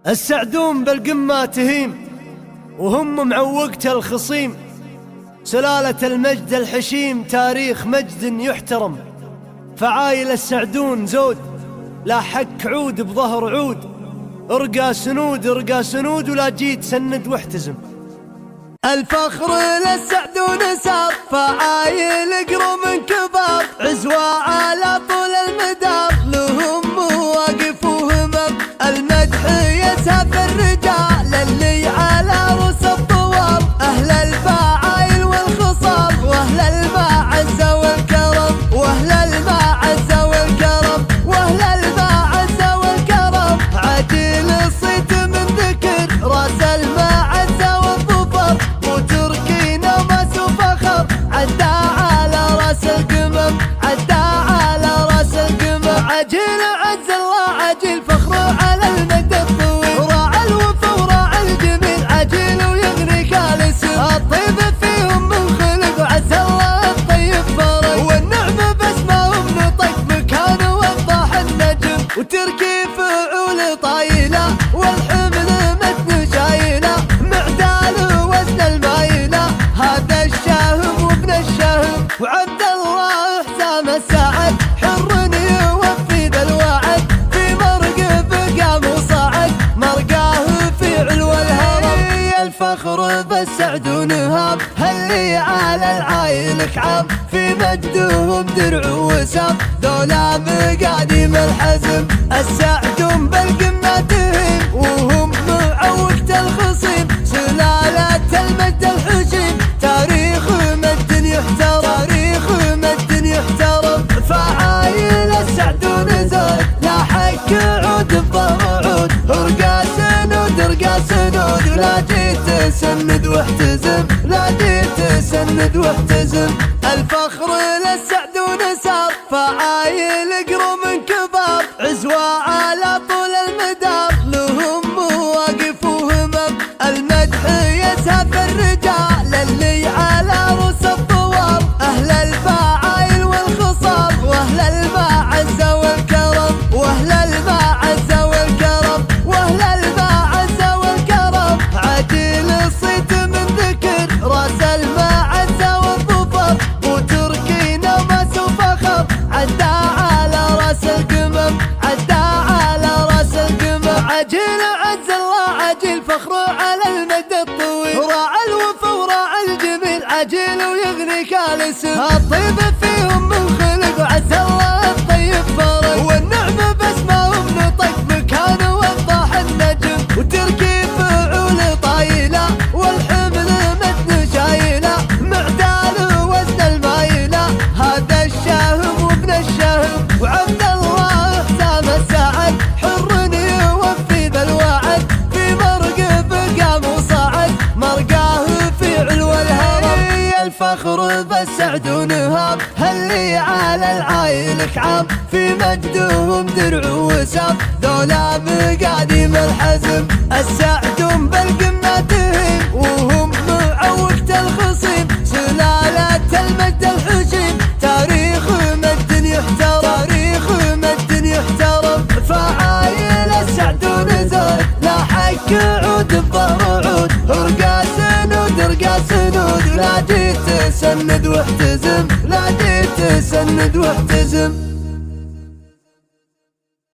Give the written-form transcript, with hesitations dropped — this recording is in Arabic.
السعدون بالقمة تهيم وهم معوقة الخصيم، سلالة المجد الحشيم تاريخ مجد يحترم. فعايل السعدون زود لا حك عود بظهر عود، ارقى سنود ارقى سنود ولا جيت سند واحتزم. الفخر للسعدون سار فعايل اقروا من كبار، عزوة على طول المدار لهم مواقف وهمم. المدح يسهب الرجال اللي على رؤوس الطوال، اهل الفعايل والخصال واهل المعزة والكرم، واهل المعزة والكرم، واهل المعزة والكرم. عجيل الصيت من ذكر راس المعزة والظفر، وتركينا ماس وفخر عدى على راس القمم، عدى على راس القمم. عجيل عز الله عجيل فخره على المدى الطويل، وراعى الوفا وراعى الجميل عجيل ويغنيك الاسم. الطيب فيهم من خلق وعز الله الطيب فرق، والنعمة باسمهم نطق مكانه وضح النجم. وتركي فعول طايلة والحمل متن شايلة، معدال وزن المايلة هذا الشاهم وابن الشاهم. وعبد الله حسام السعد حر يوفي ذا الوعد، في مرقب قام وصعد مرقاه في علو الهرم. الفخر بالسعدون هام هاللي على العايل كعام، في مجدهم درع وسام ذولا مقاديم الحزم. السعدون بالقمة تهيم وهم معوقة الخصيم، سلالة المجد الحشيم تاريخ مجد يحترم، تاريخ مجد يحترم. فعايل السعدون زود لا حك عود بظهر عود، ارقى سنود ارقى سنود ولا جيت سند واحتزم، لا جيت سند واحتزم. الفخر للسعدون سار فعايل اقروا من كبار، عزوة على طول المدار لهم مواقف وهمم. المدح يسهب الرجال اللي على رؤوس الطوال، اهل الفعايل والخصال واهل المعزة والكرم، واهل المعزة والكرم، واهل المعزة والكرم. عجيل الصيت من ذكر راس المعزة والظفر، وتركينا ماس وفخر عدى على راس القمم، عدى على راس القمم. عجيل عز الله عجيل فخره على المدى الطويل، وراعى الوفا وراعى الجميل عجيل ويغنيك الاسم. الطيب فيهم من خلق وعز الله الطيب فرق، والنعمة باسمهم نطق مكانه وضح النجم. وتركي فعول طايلة والحمل متن شايلة، معدال وزن المايلة هذا الشاهم وابن الشاهم. وعبد الله حسام السعد حر يوفي ذا الوعد، في مرقب قام وصعد مرقاه في علو الهرم. الفخر بالسعدون هام هاللي على العايل كعام، في مجدهم درع وسام ذولا مقاديم الحزم. السعدون بالقمة تهيم وهم معوقة الخصيم، سلالة المجد الحشيم تاريخ مجد يحترم، تاريخ مجد يحترم. فعايل السعدون زود لا حك عود بظهر عود، ارقى سنود ارقى سنود ولا جيت سند واحتزم، لا جيت سند واحتزم.